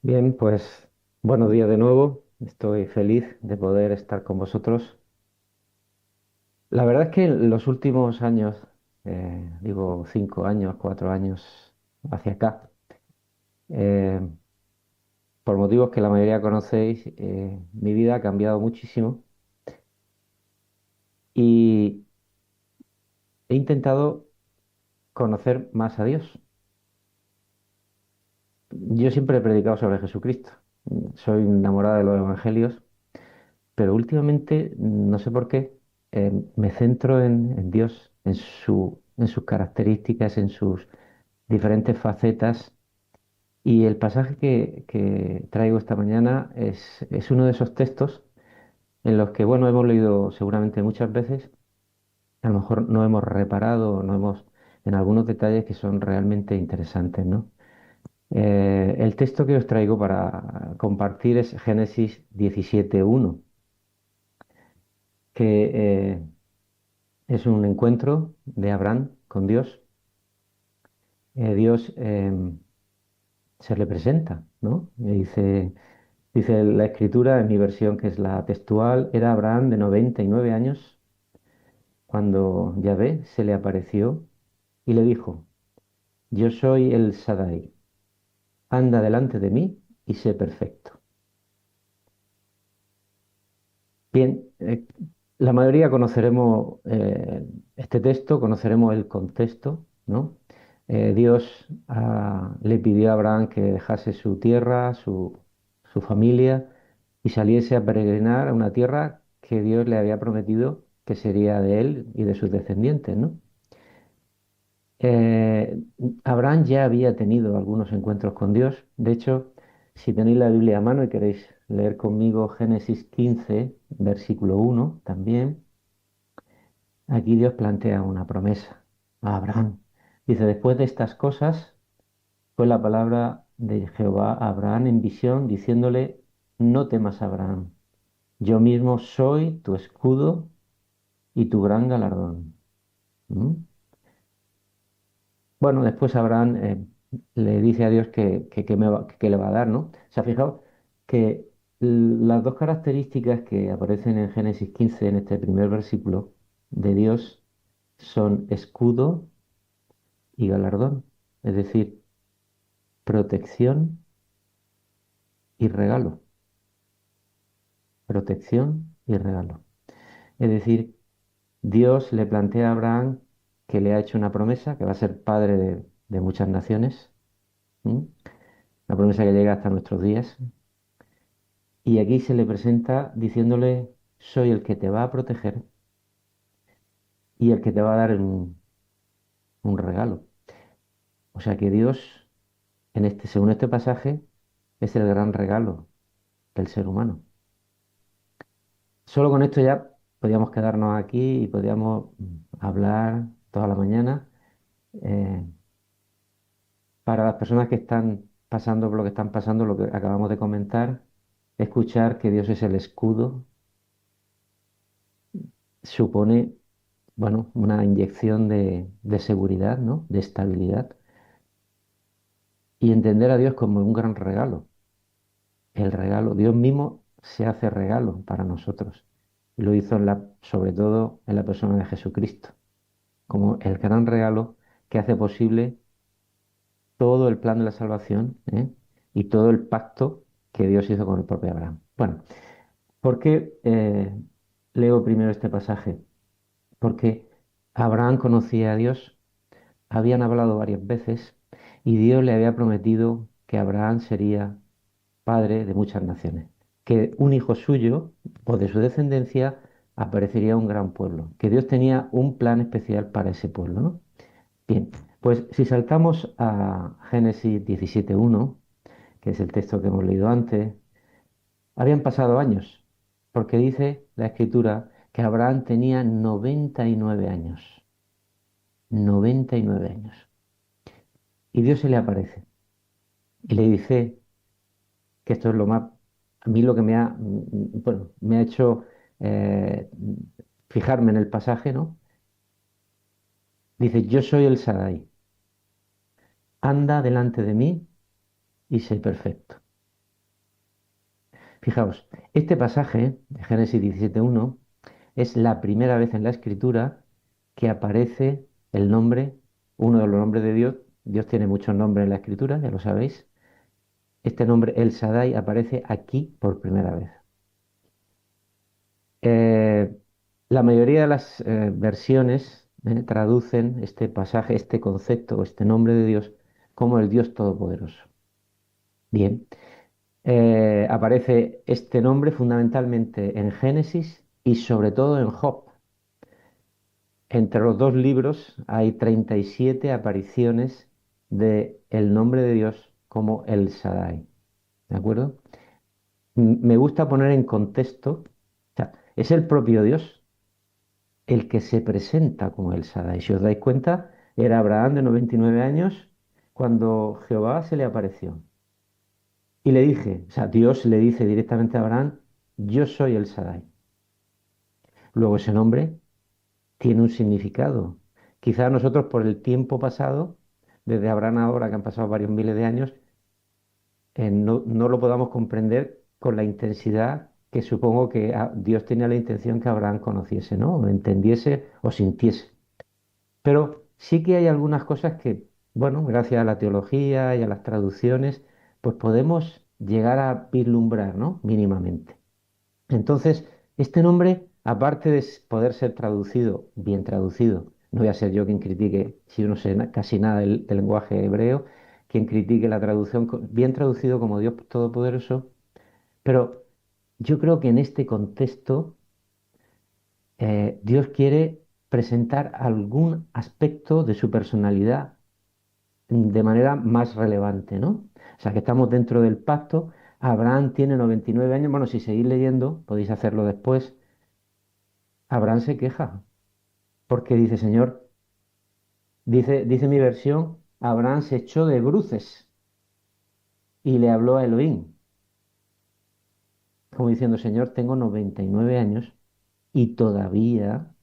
Bien, pues buenos días de nuevo. Estoy feliz de poder estar con vosotros. La verdad es que en los últimos años, digo 5 años, 4 años hacia acá, eh, por motivos que la mayoría conocéis, mi vida ha cambiado muchísimo y he intentado conocer más a Dios. Yo siempre he predicado sobre Jesucristo. Soy enamorado de los evangelios, pero últimamente, no sé por qué, me centro en Dios, en sus características, en sus diferentes facetas. Y el pasaje que traigo esta mañana es uno de esos textos en los que, bueno, hemos leído seguramente muchas veces, a lo mejor no hemos reparado, no hemos, en algunos detalles que son realmente interesantes, ¿no? El texto que os traigo para compartir es Génesis 17:1, que es un encuentro de Abraham con Dios. Dios se le presenta, ¿no? Y dice la escritura, en mi versión que es la textual, era Abraham de 99 años cuando Yahvé se le apareció y le dijo, yo soy el Sadai, anda delante de mí y sé perfecto. Bien, la mayoría conoceremos este texto, conoceremos el contexto, ¿no? Dios le pidió a Abraham que dejase su tierra, su familia y saliese a peregrinar a una tierra que Dios le había prometido que sería de él y de sus descendientes, ¿no? Eh, Abraham ya había tenido algunos encuentros con Dios. De hecho, si tenéis la Biblia a mano y queréis leer conmigo Génesis 15, versículo 1, también, aquí Dios plantea una promesa a Abraham. Dice, después de estas cosas, fue la palabra de Jehová a Abraham en visión, diciéndole, no temas, Abraham, yo mismo soy tu escudo y tu gran galardón. ¿Mm? Bueno, después Abraham le dice a Dios que le va a dar, ¿no? Se ha fijado que las dos características que aparecen en Génesis 15, en este primer versículo, de Dios, son escudo y galardón, es decir, protección y regalo, protección y regalo. Es decir, Dios le plantea a Abraham que le ha hecho una promesa, que va a ser padre de muchas naciones, ¿m? Una promesa que llega hasta nuestros días. Y aquí se le presenta diciéndole, soy el que te va a proteger y el que te va a dar un regalo. O sea que Dios, según este pasaje, es el gran regalo del ser humano. Solo con esto ya podríamos quedarnos aquí y podríamos hablar toda la mañana. Eh, para las personas que están pasando por lo que están pasando, lo que acabamos de comentar, escuchar que Dios es el escudo supone, bueno, una inyección de seguridad, ¿no? De estabilidad y entender a Dios como un gran regalo. El regalo, Dios mismo se hace regalo para nosotros. Y lo hizo sobre todo en la persona de Jesucristo, como el gran regalo que hace posible todo el plan de la salvación, ¿eh? Y todo el pacto que Dios hizo con el propio Abraham. Bueno, ¿por qué leo primero este pasaje? Porque Abraham conocía a Dios, habían hablado varias veces y Dios le había prometido que Abraham sería padre de muchas naciones, que un hijo suyo o de su descendencia aparecería un gran pueblo, que Dios tenía un plan especial para ese pueblo, ¿no? Bien, pues si saltamos a Génesis 17:1, que es el texto que hemos leído antes, habían pasado años, porque dice la escritura que Abraham tenía 99 años, 99 años, y Dios se le aparece y le dice que esto es lo más, a mí lo que bueno, me ha hecho eh, fijarme en el pasaje, ¿no? Dice, yo soy el Sadai, anda delante de mí y sé perfecto. Fijaos, este pasaje de Génesis 17:1 es la primera vez en la Escritura que aparece el nombre, uno de los nombres de Dios. Dios tiene muchos nombres en la Escritura, ya lo sabéis. Este nombre, El Shaddai, aparece aquí por primera vez. Eh, la mayoría de las versiones traducen este pasaje, este concepto, este nombre de Dios, como el Dios Todopoderoso. Bien, aparece este nombre fundamentalmente en Génesis y sobre todo en Job. Entre los dos libros hay 37 apariciones de el nombre de Dios como El Shaddai. ¿De acuerdo? Me gusta poner en contexto, o sea, es el propio Dios el que se presenta como el Shaddai. Si os dais cuenta, era Abraham de 99 años cuando Jehová se le apareció. Y le dije, o sea, Dios le dice directamente a Abraham, yo soy el Shaddai. Luego ese nombre tiene un significado. Quizás nosotros por el tiempo pasado, desde Abraham ahora que han pasado varios miles de años, no lo podamos comprender con la intensidad que supongo que Dios tenía la intención que Abraham conociese, ¿no? O entendiese o sintiese. Pero sí que hay algunas cosas que, bueno, gracias a la teología y a las traducciones, pues podemos llegar a vislumbrar, ¿no? Mínimamente. Entonces, este nombre, aparte de poder ser traducido, bien traducido, no voy a ser yo quien critique, si yo no sé casi nada del lenguaje hebreo, quien critique la traducción, bien traducido como Dios Todopoderoso, pero yo creo que en este contexto Dios quiere presentar algún aspecto de su personalidad de manera más relevante, ¿no? O sea, que estamos dentro del pacto. Abraham tiene 99 años. Bueno, si seguís leyendo, podéis hacerlo después. Abraham se queja porque dice, Señor, dice mi versión, Abraham se echó de bruces y le habló a Elohim, como diciendo, Señor, tengo 99 años y todavía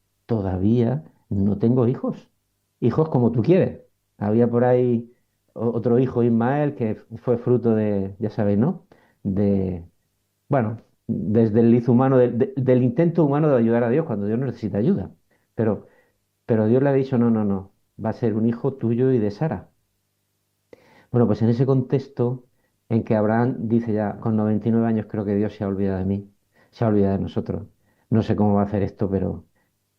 no tengo hijos. Hijos como tú quieres. Había por ahí otro hijo, Ismael, que fue fruto de, ya sabéis, ¿no? De, bueno, desde el lizo humano, del intento humano de ayudar a Dios cuando Dios no necesita ayuda. Pero, pero Dios le ha dicho, no, no, no, va a ser un hijo tuyo y de Sara. Bueno, pues en ese contexto en que Abraham dice ya, con 99 años creo que Dios se ha olvidado de mí, se ha olvidado de nosotros. No sé cómo va a hacer esto, pero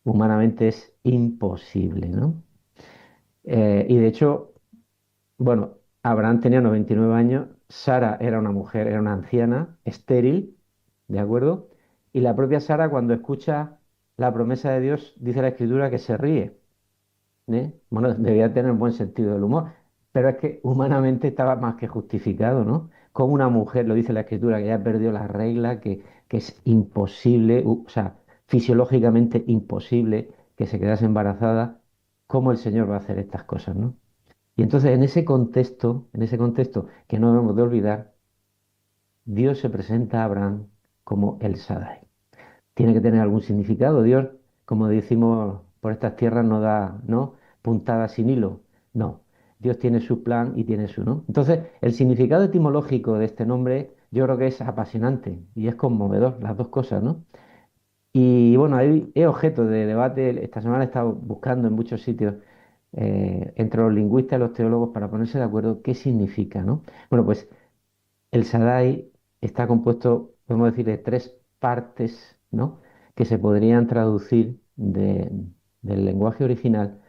humanamente es imposible, ¿no? Y de hecho, bueno, Abraham tenía 99 años, Sara era una mujer, era una anciana, estéril, ¿de acuerdo? Y la propia Sara, cuando escucha la promesa de Dios, dice la Escritura que se ríe. Bueno, debía tener buen sentido del humor, pero es que humanamente estaba más que justificado, ¿no? Como una mujer, lo dice la Escritura, que ya perdió la regla, que es imposible, o sea, fisiológicamente imposible que se quedase embarazada, ¿cómo el Señor va a hacer estas cosas, ¿no? Y entonces en ese contexto que no debemos de olvidar, Dios se presenta a Abraham como el Shaddai. Tiene que tener algún significado. Dios, como decimos por estas tierras, no da, ¿no? Puntada sin hilo. No. Dios tiene su plan y tiene su, ¿no? Entonces, el significado etimológico de este nombre yo creo que es apasionante y es conmovedor, las dos cosas, ¿no? Y bueno, es objeto de debate. Esta semana he estado buscando en muchos sitios entre los lingüistas y los teólogos para ponerse de acuerdo qué significa, ¿no? Bueno, pues el Shaddai está compuesto, podemos decir, de tres partes, ¿no? Que se podrían traducir del lenguaje original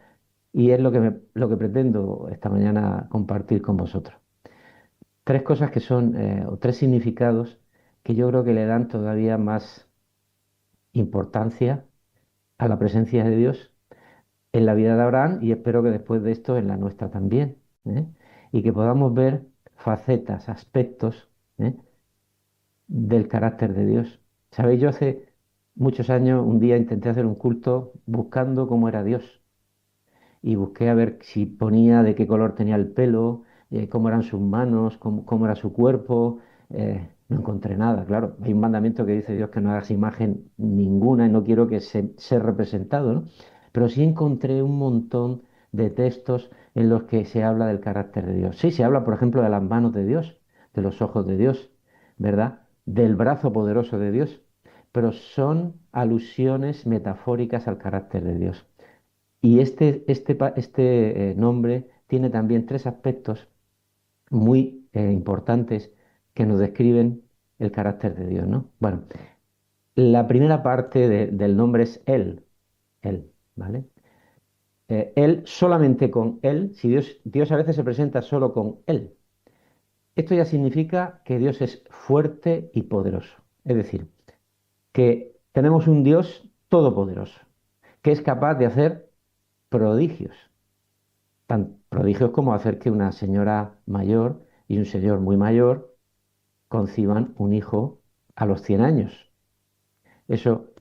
y es lo que pretendo esta mañana compartir con vosotros. Tres cosas que son, o tres significados que yo creo que le dan todavía más importancia a la presencia de Dios en la vida de Abraham y espero que después de esto en la nuestra también, ¿eh? Y que podamos ver facetas, aspectos, ¿eh? del carácter de Dios. Sabéis, yo hace muchos años un día intenté hacer un culto buscando cómo era Dios y busqué a ver si ponía de qué color tenía el pelo, cómo eran sus manos, cómo era su cuerpo. No encontré nada, claro. Hay un mandamiento que dice Dios que no hagas imagen ninguna y no quiero que sea representado, ¿no? Pero sí encontré un montón de textos en los que se habla del carácter de Dios. Sí, se habla, por ejemplo, de las manos de Dios, de los ojos de Dios, ¿verdad? del brazo poderoso de Dios, pero son alusiones metafóricas al carácter de Dios. Y este nombre tiene también tres aspectos muy importantes que nos describen el carácter de Dios, ¿no? Bueno, la primera parte del nombre es Él, ¿vale? Él, solamente con Él, si Dios a veces se presenta solo con Él, esto ya significa que Dios es fuerte y poderoso. Es decir, que tenemos un Dios todopoderoso, que es capaz de hacer prodigios, tan prodigios como hacer que una señora mayor y un señor muy mayor conciban un hijo a los 100 años. Eso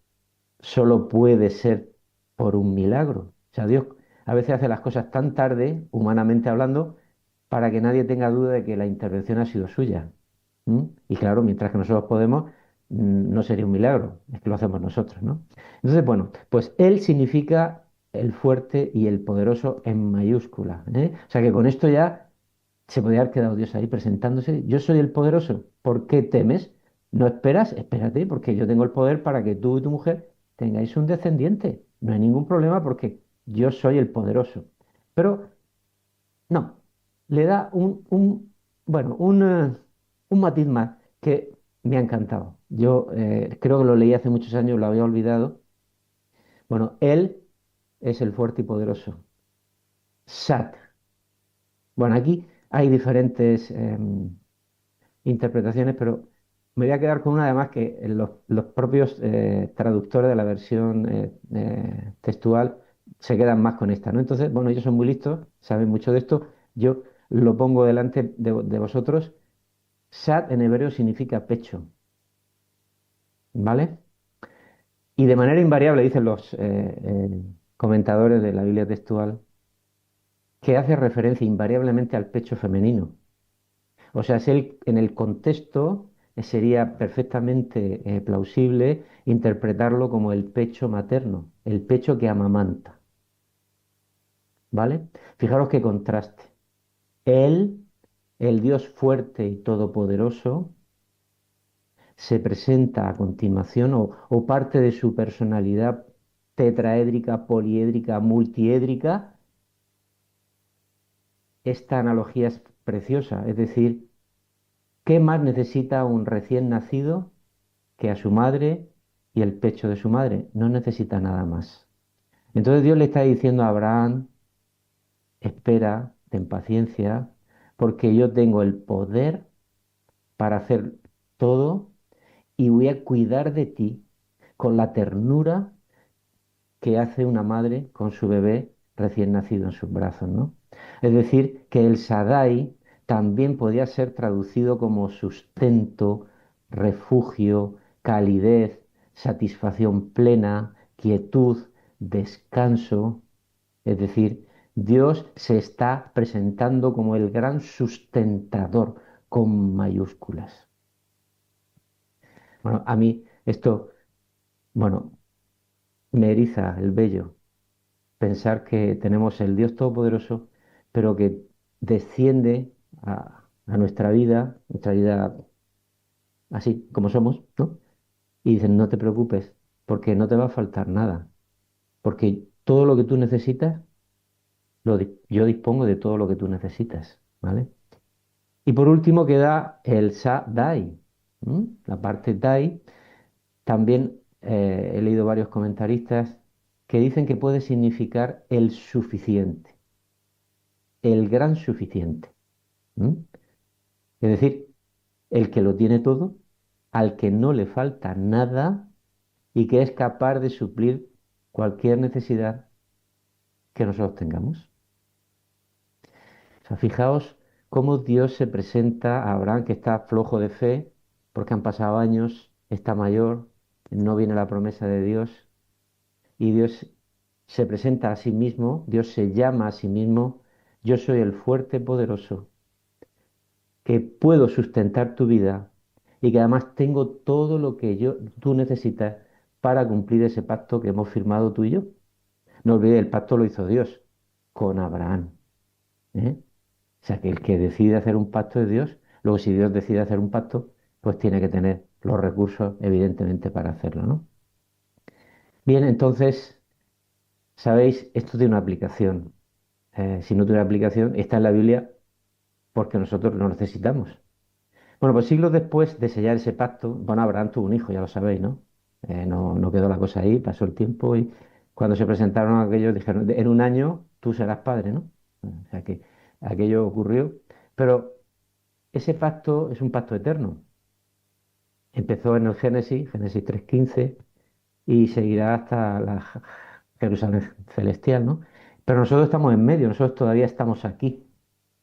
solo puede ser por un milagro. O sea, Dios a veces hace las cosas tan tarde, humanamente hablando, para que nadie tenga duda de que la intervención ha sido suya. ¿Mm? Y claro, mientras que nosotros podemos, no sería un milagro, es que lo hacemos nosotros, ¿no? Entonces, bueno, pues Él significa el fuerte y el poderoso en mayúscula, ¿eh? O sea que con esto ya se podría haber quedado Dios ahí presentándose. Yo soy el poderoso. ¿Por qué temes? ¿No esperas? Espérate, porque yo tengo el poder para que tú y tu mujer tengáis un descendiente. No hay ningún problema porque yo soy el poderoso. Pero no, le da bueno, un matiz más que me ha encantado. Yo creo que lo leí hace muchos años, lo había olvidado. Bueno, Él es el fuerte y poderoso. Sat. Bueno, aquí hay diferentes interpretaciones, pero me voy a quedar con una además que los propios traductores de la versión textual se quedan más con esta, ¿no? Entonces, bueno, ellos son muy listos, saben mucho de esto, yo lo pongo delante de vosotros. Sat en hebreo significa pecho, ¿vale? Y de manera invariable, dicen los comentadores de la Biblia textual, que hace referencia invariablemente al pecho femenino. O sea, en el contexto sería perfectamente plausible interpretarlo como el pecho materno, el pecho que amamanta, ¿vale? Fijaros qué contraste. Él, el Dios fuerte y todopoderoso, se presenta a continuación o parte de su personalidad tetraédrica, poliédrica, multiédrica. Esta analogía es preciosa, es decir, ¿qué más necesita un recién nacido que a su madre y el pecho de su madre? No necesita nada más. Entonces Dios le está diciendo a Abraham, espera, ten paciencia, porque yo tengo el poder para hacer todo y voy a cuidar de ti con la ternura que hace una madre con su bebé recién nacido en sus brazos, ¿no? Es decir, que el Sadai también podía ser traducido como sustento, refugio, calidez, satisfacción plena, quietud, descanso. Es decir, Dios se está presentando como el gran sustentador con mayúsculas. Bueno, a mí esto, bueno, me eriza el vello pensar que tenemos el Dios Todopoderoso, pero que desciende a nuestra vida así como somos, ¿no? Y dicen, no te preocupes, porque no te va a faltar nada, porque todo lo que tú necesitas, yo dispongo de todo lo que tú necesitas, ¿vale? Y por último queda el Sa-Dai, ¿m? La parte Dai. También he leído varios comentaristas que dicen que puede significar el suficiente, el gran suficiente. ¿M? Es decir, el que lo tiene todo, al que no le falta nada y que es capaz de suplir cualquier necesidad que nosotros tengamos. O sea, fijaos cómo Dios se presenta a Abraham, que está flojo de fe, porque han pasado años, está mayor, no viene la promesa de Dios, y Dios se presenta a sí mismo, Dios se llama a sí mismo, yo soy el fuerte poderoso que puedo sustentar tu vida y que además tengo todo lo que tú necesitas para cumplir ese pacto que hemos firmado tú y yo. No olvides, el pacto lo hizo Dios con Abraham, ¿eh? O sea, que el que decide hacer un pacto es Dios. Luego, si Dios decide hacer un pacto, pues tiene que tener los recursos, evidentemente, para hacerlo, ¿no? Bien, entonces, sabéis, esto tiene una aplicación. Si no tiene aplicación, está en la Biblia porque nosotros lo necesitamos. Bueno, pues siglos después de sellar ese pacto, bueno, Abraham tuvo un hijo, ya lo sabéis, ¿no? No quedó la cosa ahí, pasó el tiempo y cuando se presentaron aquellos dijeron, en un año tú serás padre, ¿no? O sea que aquello ocurrió, pero ese pacto es un pacto eterno. Empezó en el Génesis 3:15, y seguirá hasta la Jerusalén celestial, ¿no? Pero nosotros estamos en medio, nosotros todavía estamos aquí.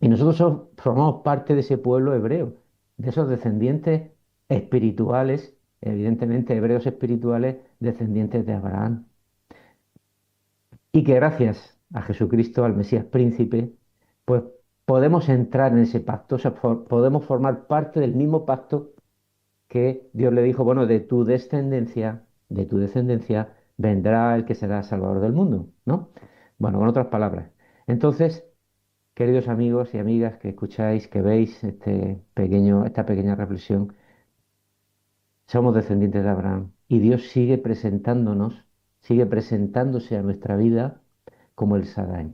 Y nosotros formamos parte de ese pueblo hebreo, de esos descendientes espirituales, evidentemente hebreos espirituales, descendientes de Abraham. Y que gracias a Jesucristo, al Mesías príncipe, pues podemos entrar en ese pacto, o sea, podemos formar parte del mismo pacto que Dios le dijo, bueno, de tu descendencia vendrá el que será salvador del mundo, ¿no? Bueno, con otras palabras. Entonces, queridos amigos y amigas que escucháis, que veis esta pequeña reflexión, somos descendientes de Abraham y Dios sigue presentándose a nuestra vida como el Sadai.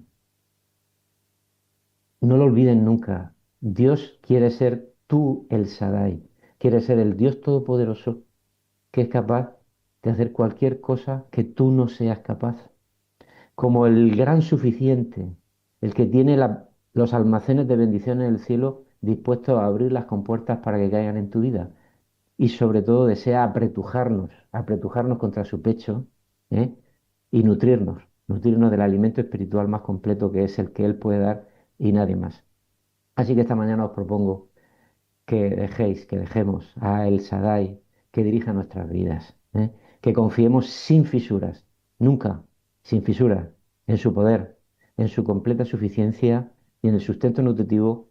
No lo olviden nunca. Dios quiere ser tú el Sadai, quiere ser el Dios todopoderoso que es capaz de hacer cualquier cosa que tú no seas capaz, como el gran suficiente, el que tiene los almacenes de bendiciones del cielo dispuestos a abrir las compuertas para que caigan en tu vida. Y sobre todo desea apretujarnos contra su pecho, ¿eh? Y nutrirnos del alimento espiritual más completo que es el que Él puede dar y nadie más. Así que esta mañana os propongo que dejemos a El Shaddai que dirija nuestras vidas, ¿eh? Que confiemos sin fisuras, nunca, sin fisuras, en su poder, en su completa suficiencia y en el sustento nutritivo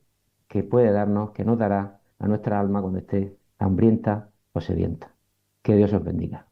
que puede darnos, que nos dará a nuestra alma cuando esté hambrienta o sedienta. Que Dios os bendiga.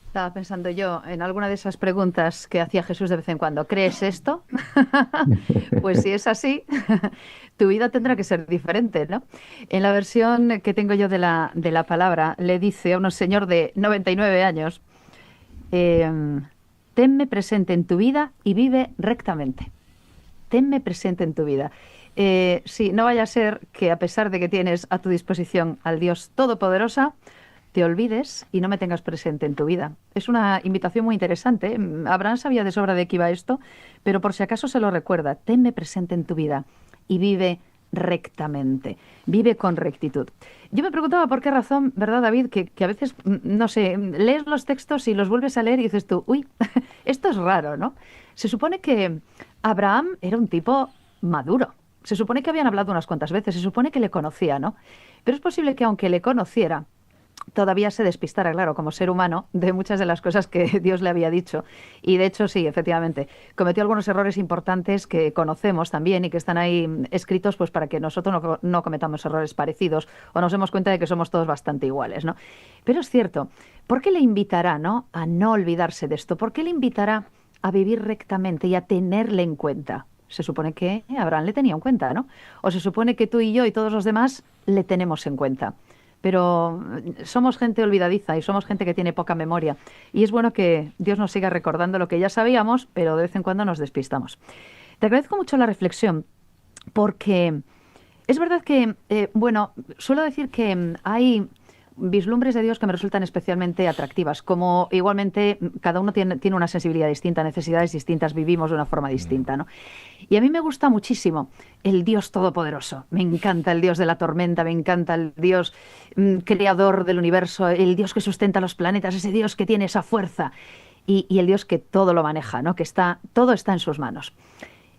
Estaba pensando yo en alguna de esas preguntas que hacía Jesús de vez en cuando. ¿Crees esto? Pues si es así, tu vida tendrá que ser diferente, ¿no? En la versión que tengo yo de la palabra, le dice a un señor de 99 años, tenme presente en tu vida y vive rectamente. Tenme presente en tu vida. Sí, no vaya a ser que a pesar de que tienes a tu disposición al Dios Todopoderosa, te olvides y no me tengas presente en tu vida. Es una invitación muy interesante. Abraham sabía de sobra de qué iba esto, pero por si acaso se lo recuerda, tenme presente en tu vida y vive rectamente, vive con rectitud. Yo me preguntaba por qué razón, ¿verdad, David? Que a veces, no sé, lees los textos y los vuelves a leer y dices tú, uy, esto es raro, ¿no? Se supone que Abraham era un tipo maduro. Se supone que habían hablado unas cuantas veces, se supone que le conocía, ¿no? Pero es posible que aunque le conociera, todavía se despistara, claro, como ser humano, de muchas de las cosas que Dios le había dicho. Y de hecho, sí, efectivamente, cometió algunos errores importantes que conocemos también y que están ahí escritos pues para que nosotros no cometamos errores parecidos o nos demos cuenta de que somos todos bastante iguales, ¿no? Pero es cierto, ¿por qué le invitará, ¿no?, a no olvidarse de esto? ¿Por qué le invitará a vivir rectamente y a tenerle en cuenta? Se supone que Abraham le tenía en cuenta, ¿no? O se supone que tú y yo y todos los demás le tenemos en cuenta. Pero somos gente olvidadiza y somos gente que tiene poca memoria. Y es bueno que Dios nos siga recordando lo que ya sabíamos, pero de vez en cuando nos despistamos. Te agradezco mucho la reflexión, porque es verdad que, bueno, suelo decir que hay vislumbres de Dios que me resultan especialmente atractivas, como igualmente cada uno tiene una sensibilidad distinta, necesidades distintas, vivimos de una forma distinta, ¿no? Y a mí me gusta muchísimo el Dios Todopoderoso. Me encanta el Dios de la tormenta, me encanta el Dios creador del universo, el Dios que sustenta los planetas, ese Dios que tiene esa fuerza y el Dios que todo lo maneja, ¿no? Todo está en sus manos.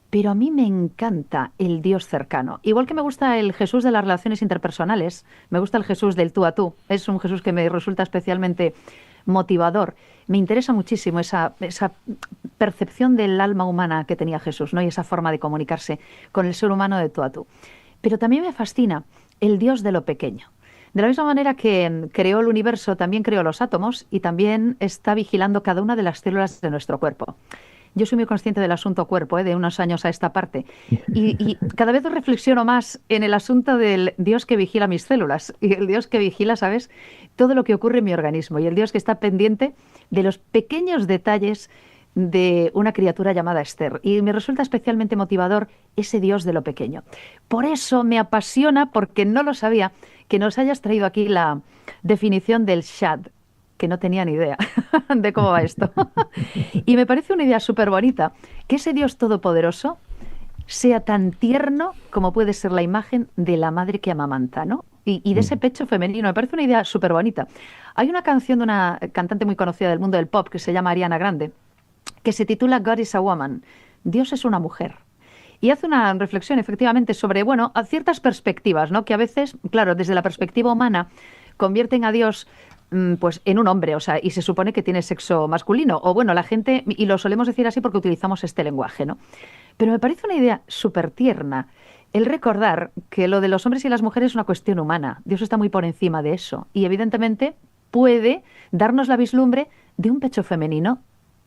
Pero a mí me encanta el Dios cercano. Igual que me gusta el Jesús de las relaciones interpersonales, me gusta el Jesús del tú a tú. Es un Jesús que me resulta especialmente motivador. Me interesa muchísimo esa percepción del alma humana que tenía Jesús, ¿no? Y esa forma de comunicarse con el ser humano de tú a tú. Pero también me fascina el Dios de lo pequeño. De la misma manera que creó el universo, también creó los átomos y también está vigilando cada una de las células de nuestro cuerpo. Yo soy muy consciente del asunto cuerpo, de unos años a esta parte. Y cada vez reflexiono más en el asunto del Dios que vigila mis células y el Dios que vigila, ¿sabes?, todo lo que ocurre en mi organismo y el Dios que está pendiente de los pequeños detalles de una criatura llamada Esther. Y me resulta especialmente motivador ese Dios de lo pequeño. Por eso me apasiona, porque no lo sabía, que nos hayas traído aquí la definición del Shad, que no tenía ni idea de cómo va esto. Y me parece una idea súper bonita, que ese Dios todopoderoso sea tan tierno como puede ser la imagen de la madre que amamanta, ¿no? Y de ese pecho femenino. Me parece una idea súper bonita. Hay una canción de una cantante muy conocida del mundo del pop que se llama Ariana Grande, que se titula God is a Woman. Dios es una mujer. Y hace una reflexión, efectivamente, sobre, bueno, a ciertas perspectivas, ¿no? Que a veces, claro, desde la perspectiva humana, convierten a Dios pues en un hombre, o sea, y se supone que tiene sexo masculino. O bueno, la gente, y lo solemos decir así porque utilizamos este lenguaje, ¿no? Pero me parece una idea súper tierna el recordar que lo de los hombres y las mujeres es una cuestión humana. Dios está muy por encima de eso. Y evidentemente puede darnos la vislumbre de un pecho femenino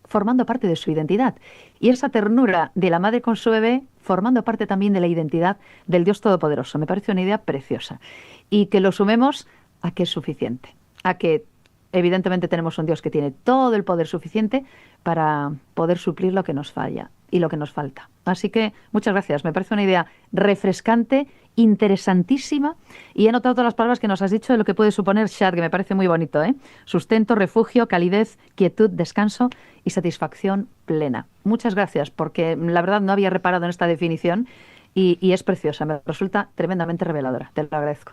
formando parte de su identidad. Y esa ternura de la madre con su bebé formando parte también de la identidad del Dios Todopoderoso. Me parece una idea preciosa. Y que lo sumemos a que es suficiente. A que evidentemente tenemos un Dios que tiene todo el poder suficiente para poder suplir lo que nos falla y lo que nos falta. Así que muchas gracias. Me parece una idea refrescante, interesantísima, y he notado todas las palabras que nos has dicho de lo que puede suponer Shad, que me parece muy bonito, ¿eh? Sustento, refugio, calidez, quietud, descanso y satisfacción plena. Muchas gracias, porque la verdad no había reparado en esta definición y es preciosa. Me resulta tremendamente reveladora. Te lo agradezco.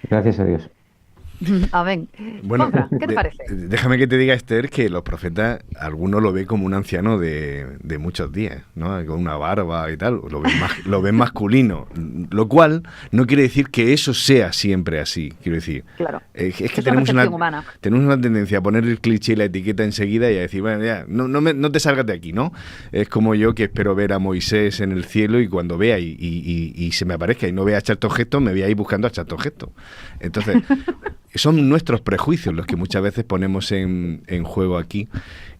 Gracias a Dios. Amén. Bueno, Juanfran, ¿qué te parece? déjame que te diga, Esther, que los profetas, algunos lo ven como un anciano de muchos días, ¿no? Con una barba y tal, lo ven masculino, lo cual no quiere decir que eso sea siempre así, quiero decir. Claro. Es que Es una tenemos percepción humana. tenemos una tendencia a poner el cliché y la etiqueta enseguida y a decir, bueno, ya, no te salgas de aquí, ¿no? Es como yo que espero ver a Moisés en el cielo y cuando vea y se me aparezca y no vea a Charlton Heston, me voy a ir buscando a Charlton Heston. Entonces, son nuestros prejuicios los que muchas veces ponemos en juego aquí.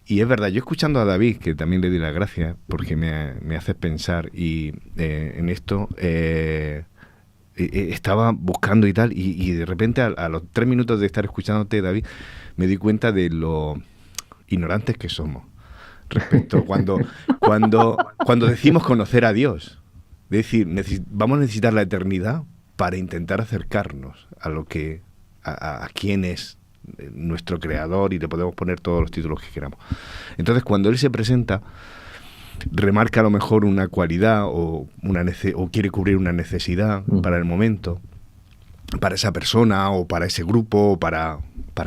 Y es verdad, yo escuchando a David, que también le di las gracias, porque me hace pensar y en esto... estaba buscando y tal, y de repente a los 3 minutos de estar escuchándote, David, me di cuenta de lo ignorantes que somos respecto cuando decimos conocer a Dios. Es decir, vamos a necesitar la eternidad para intentar acercarnos a lo que a quién es nuestro creador, y le podemos poner todos los títulos que queramos. Entonces, cuando Él se presenta, remarca a lo mejor una cualidad o quiere cubrir una necesidad para el momento, para esa persona o para ese grupo, o para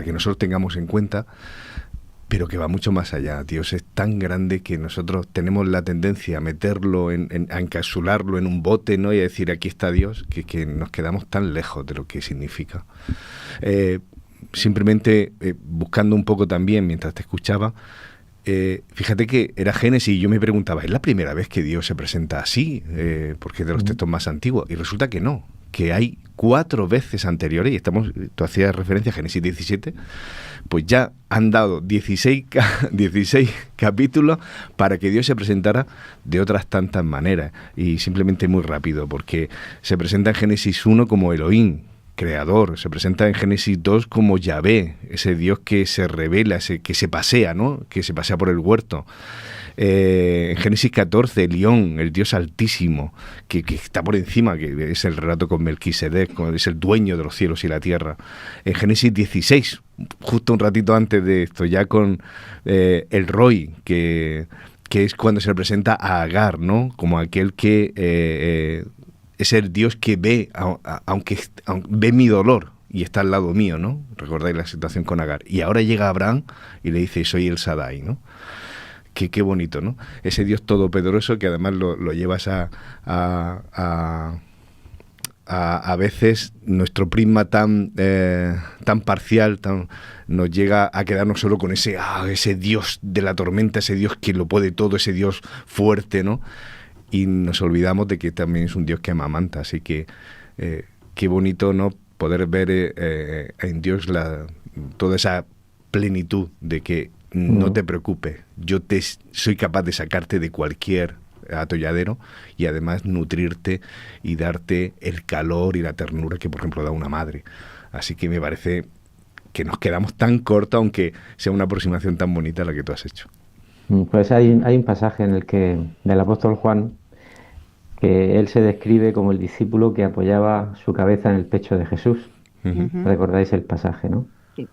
que nosotros tengamos en cuenta, pero que va mucho más allá. Dios es tan grande que nosotros tenemos la tendencia a meterlo, a encapsularlo en un bote, ¿no? Y a decir, aquí está Dios, que nos quedamos tan lejos de lo que significa. Simplemente buscando un poco también, mientras te escuchaba, fíjate que era Génesis y yo me preguntaba, ¿es la primera vez que Dios se presenta así? Porque es de los textos más antiguos. Y resulta que no, que hay 4 veces anteriores, y tú hacías referencia a Génesis 17, pues ya han dado 16 capítulos para que Dios se presentara de otras tantas maneras. Y simplemente muy rápido, porque se presenta en Génesis 1 como Elohim, creador, se presenta en Génesis 2 como Yahvé, ese Dios que se revela, que se pasea, ¿no? Que se pasea por el huerto. En Génesis 14, Elión, el Dios altísimo, que está por encima, que es el relato con Melquisedec, es el dueño de los cielos y la tierra. En Génesis 16, justo un ratito antes de esto, ya con el Roy, que es cuando se le presenta a Agar, ¿no? Como aquel que... es el Dios que ve, aunque ve mi dolor y está al lado mío, ¿no? Recordáis la situación con Agar. Y ahora llega Abraham y le dice, soy el Sadai, ¿no? Qué bonito, ¿no? Ese Dios todopoderoso que además lo llevas a a veces nuestro prisma tan parcial nos llega a quedarnos solo con ese Dios de la tormenta, ese Dios que lo puede todo, ese Dios fuerte, ¿no? Y nos olvidamos de que también es un Dios que amamanta. Así que qué bonito, ¿no?, poder ver en Dios toda esa plenitud de que no te preocupes, yo soy capaz de sacarte de cualquier atolladero y además nutrirte y darte el calor y la ternura que, por ejemplo, da una madre. Así que me parece que nos quedamos tan cortos, aunque sea una aproximación tan bonita la que tú has hecho. Pues hay un pasaje en el que del apóstol Juan, que él se describe como el discípulo que apoyaba su cabeza en el pecho de Jesús. ¿Recordáis el pasaje, no? Sí.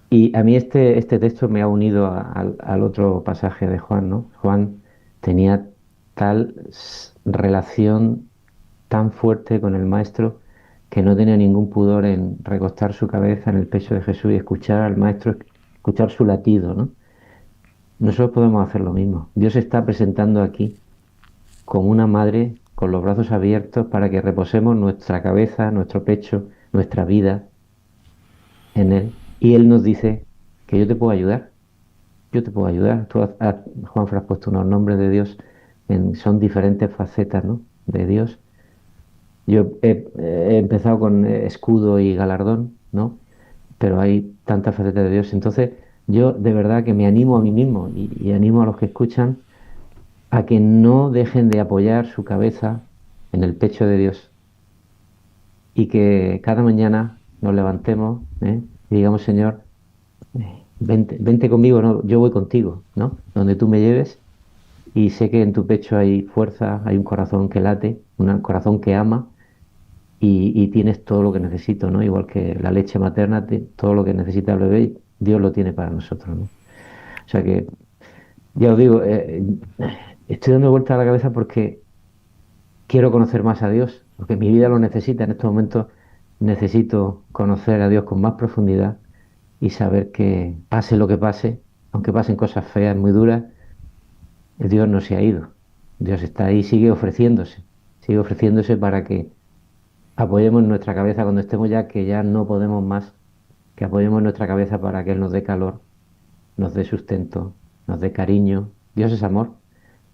Y a mí este texto me ha unido al otro pasaje de Juan, ¿no? Juan tenía tal relación tan fuerte con el Maestro que no tenía ningún pudor en recostar su cabeza en el pecho de Jesús y escuchar al Maestro, escuchar su latido, ¿no? Nosotros podemos hacer lo mismo. Dios se está presentando aquí como una madre con los brazos abiertos para que reposemos nuestra cabeza, nuestro pecho, nuestra vida en Él. Y Él nos dice que yo te puedo ayudar. Yo te puedo ayudar. Tú, Juanfran, has puesto unos nombres de Dios, son diferentes facetas, ¿no?, de Dios. Yo he empezado con escudo y galardón, ¿no? Pero hay tantas facetas de Dios. Entonces, yo de verdad que me animo a mí mismo y animo a los que escuchan a que no dejen de apoyar su cabeza en el pecho de Dios y que cada mañana nos levantemos, y digamos, Señor, vente conmigo, ¿no? Yo voy contigo, ¿no? Donde tú me lleves, y sé que en tu pecho hay fuerza, hay un corazón que late, un corazón que ama, y tienes todo lo que necesito, ¿no? Igual que la leche materna, todo lo que necesita el bebé, Dios lo tiene para nosotros, ¿no? O sea que, ya os digo, estoy dando vuelta a la cabeza porque quiero conocer más a Dios, porque mi vida lo necesita. En estos momentos necesito conocer a Dios con más profundidad y saber que pase lo que pase, aunque pasen cosas feas, muy duras, Dios no se ha ido. Dios está ahí, sigue ofreciéndose para que apoyemos nuestra cabeza cuando estemos ya, que ya no podemos más, que apoyemos nuestra cabeza para que Él nos dé calor, nos dé sustento, nos dé cariño. Dios es amor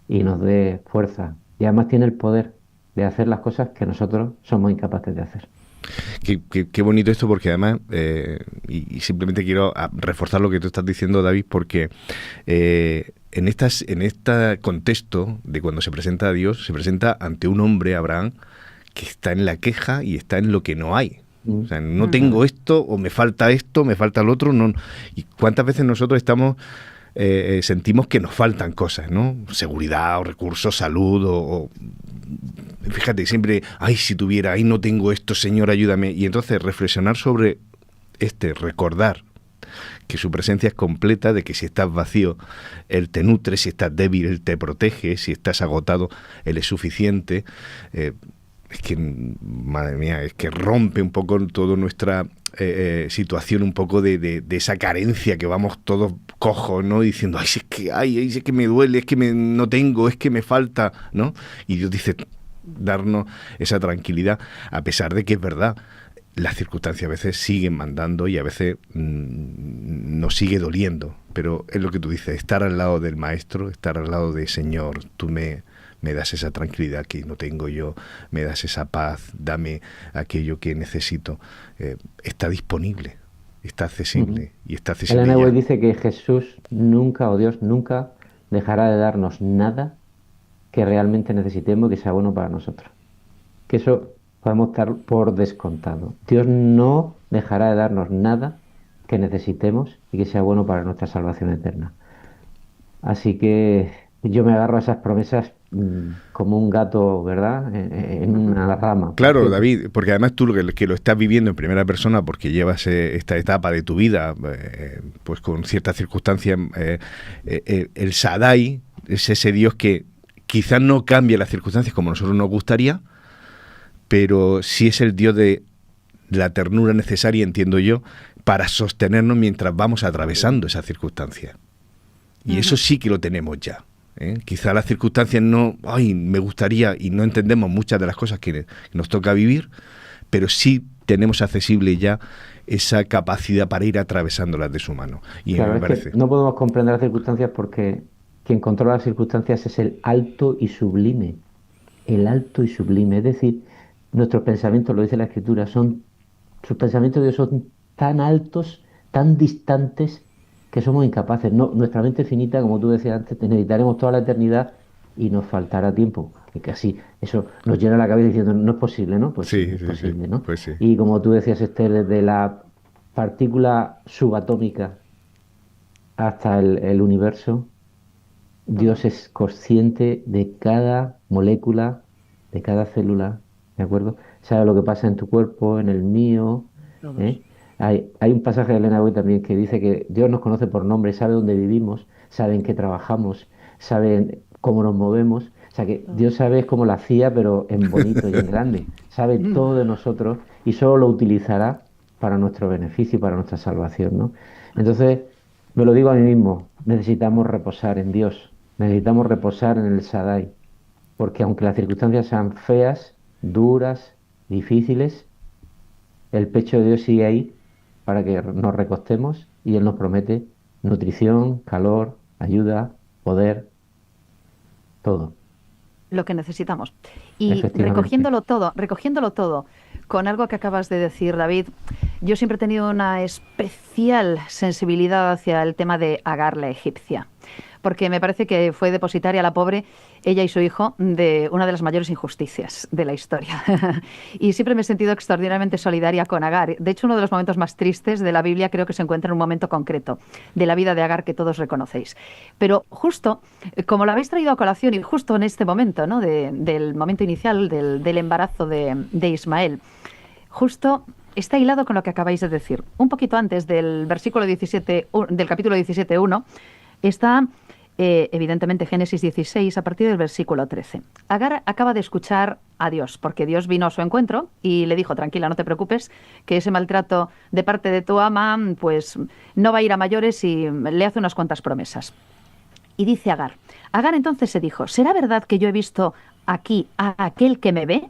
y nos dé fuerza. Y además tiene el poder de hacer las cosas que nosotros somos incapaces de hacer. Qué bonito esto, porque además, y simplemente quiero reforzar lo que tú estás diciendo, David, porque en este contexto de cuando se presenta a Dios, se presenta ante un hombre, Abraham, que está en la queja y está en lo que no hay. O sea, no tengo esto, o me falta lo otro. No. ¿Y cuántas veces nosotros sentimos que nos faltan cosas, ¿no? Seguridad, o recursos, salud, o fíjate, siempre, si tuviera, no tengo esto, Señor, ayúdame. Y entonces reflexionar sobre recordar que su presencia es completa, de que si estás vacío, Él te nutre, si estás débil, Él te protege, si estás agotado, Él es suficiente. Es que, madre mía, es que rompe un poco toda nuestra situación, un poco de esa carencia que vamos todos cojos, ¿no? Diciendo, si es que me duele, es que no tengo, es que me falta, ¿no? Y Dios dice, darnos esa tranquilidad, a pesar de que es verdad, las circunstancias a veces siguen mandando y a veces nos sigue doliendo, pero es lo que tú dices, estar al lado del Maestro, estar al lado de Señor, tú me das esa tranquilidad que no tengo yo, me das esa paz, dame aquello que necesito. Está disponible, está accesible, y está accesible. Elena White dice que Jesús nunca, o Dios nunca, dejará de darnos nada que realmente necesitemos y que sea bueno para nosotros. Que eso podemos estar por descontado. Dios no dejará de darnos nada que necesitemos y que sea bueno para nuestra salvación eterna. Así que yo me agarro a esas promesas como un gato, ¿verdad?, en una rama. Claro, David, porque además tú que lo estás viviendo en primera persona, porque llevas esta etapa de tu vida, pues con ciertas circunstancias, el Shaddai es ese Dios que quizás no cambia las circunstancias como a nosotros nos gustaría, pero sí es el Dios de la ternura necesaria, entiendo yo, para sostenernos mientras vamos atravesando esas circunstancias. Y eso sí que lo tenemos ya. Quizá las circunstancias no, ay, me gustaría, y no entendemos muchas de las cosas que nos toca vivir, pero sí tenemos accesible ya esa capacidad para ir atravesándolas de su mano. Y Claro, me es parece. que no podemos comprender las circunstancias porque quien controla las circunstancias es el alto y sublime. El alto y sublime. Es decir, nuestros pensamientos, lo dice la Escritura, sus pensamientos de Dios son tan altos, tan distantes, que somos incapaces. No, nuestra mente finita, como tú decías antes, necesitaremos toda la eternidad y nos faltará tiempo. Que casi eso nos llena la cabeza diciendo, no es posible, ¿no? Pues sí, Sí, es sí, sí, posible, ¿no? pues sí. Y como tú decías, Esther, desde la partícula subatómica hasta el universo, Todo. Dios es consciente de cada molécula, de cada célula, ¿de acuerdo? Sabe lo que pasa en tu cuerpo, en el mío, Todos. ¿eh? Hay un pasaje de Elena White también que dice que Dios nos conoce por nombre, sabe dónde vivimos, sabe en qué trabajamos, sabe cómo nos movemos. O sea que Todo. Dios sabe como la CIA, pero en bonito y en grande. Sabe todo de nosotros y solo lo utilizará para nuestro beneficio y para nuestra salvación, ¿no? Entonces, me lo digo a mí mismo, necesitamos reposar en Dios, necesitamos reposar en el Shaddai, porque aunque las circunstancias sean feas, duras, difíciles, el pecho de Dios sigue ahí para que nos recostemos y Él nos promete nutrición, calor, ayuda, poder, todo, Lo que necesitamos. Y efectivamente. recogiéndolo todo, con algo que acabas de decir, David, yo siempre he tenido una especial sensibilidad hacia el tema de Agar la egipcia, porque me parece que fue depositaria la pobre, ella y su hijo, de una de las mayores injusticias de la historia. Y siempre me he sentido extraordinariamente solidaria con Agar. De hecho, uno de los momentos más tristes de la Biblia creo que se encuentra en un momento concreto de la vida de Agar que todos reconocéis. Pero justo, como lo habéis traído a colación y justo en este momento, ¿no? Del momento inicial del embarazo de Ismael, justo está hilado con lo que acabáis de decir. Un poquito antes del versículo 17, del capítulo 17:1, está evidentemente Génesis 16 a partir del versículo 13. Agar acaba de escuchar a Dios, porque Dios vino a su encuentro y le dijo, tranquila, no te preocupes, que ese maltrato de parte de tu ama, pues no va a ir a mayores, y le hace unas cuantas promesas. Y dice Agar, Agar entonces se dijo, ¿será verdad que yo he visto aquí a aquel que me ve?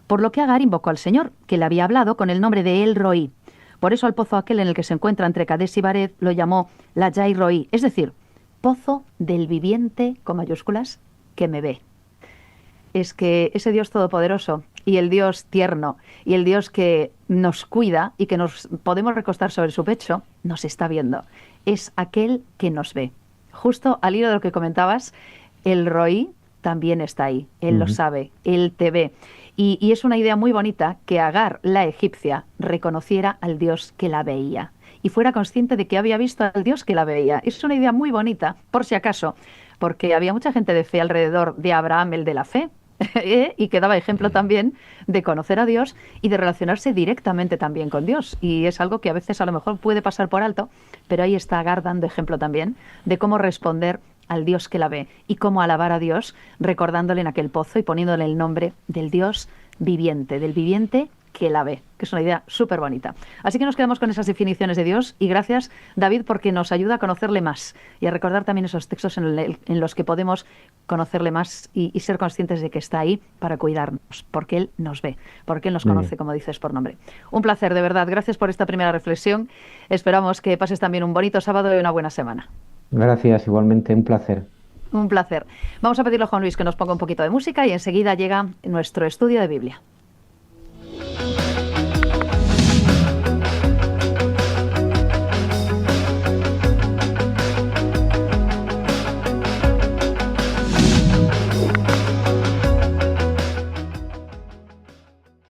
Por lo que Agar invocó al Señor, que le había hablado con el nombre de El Roí. Por eso al pozo aquel en el que se encuentra entre Cades y Bared lo llamó la Yai Roí, es decir, pozo del viviente, con mayúsculas, que me ve. Es que ese Dios todopoderoso y el Dios tierno y el Dios que nos cuida y que nos podemos recostar sobre su pecho, nos está viendo. Es aquel que nos ve. Justo al hilo de lo que comentabas, el Roí también está ahí. Él lo Ujú. sabe, él te ve. Y es una idea muy bonita que Agar, la egipcia, reconociera al Dios que la veía y fuera consciente de que había visto al Dios que la veía. Es una idea muy bonita, por si acaso, porque había mucha gente de fe alrededor de Abraham, el de la fe, y que daba ejemplo también de conocer a Dios y de relacionarse directamente también con Dios. Y es algo que a veces a lo mejor puede pasar por alto, pero ahí está Agar dando ejemplo también de cómo responder al Dios que la ve y cómo alabar a Dios recordándole en aquel pozo y poniéndole el nombre del Dios viviente, del viviente que la ve, que es una idea súper bonita. Así que nos quedamos con esas definiciones de Dios y gracias, David, porque nos ayuda a conocerle más y a recordar también esos textos en los que podemos conocerle más y ser conscientes de que está ahí para cuidarnos, porque Él nos ve, porque Él nos Muy bien. conoce, como dices, por nombre. Un placer, de verdad. Gracias por esta primera reflexión. Esperamos que pases también un bonito sábado y una buena semana. Gracias, igualmente, un placer. Un placer. Vamos a pedirle a Juan Luis que nos ponga un poquito de música y enseguida llega nuestro estudio de Biblia.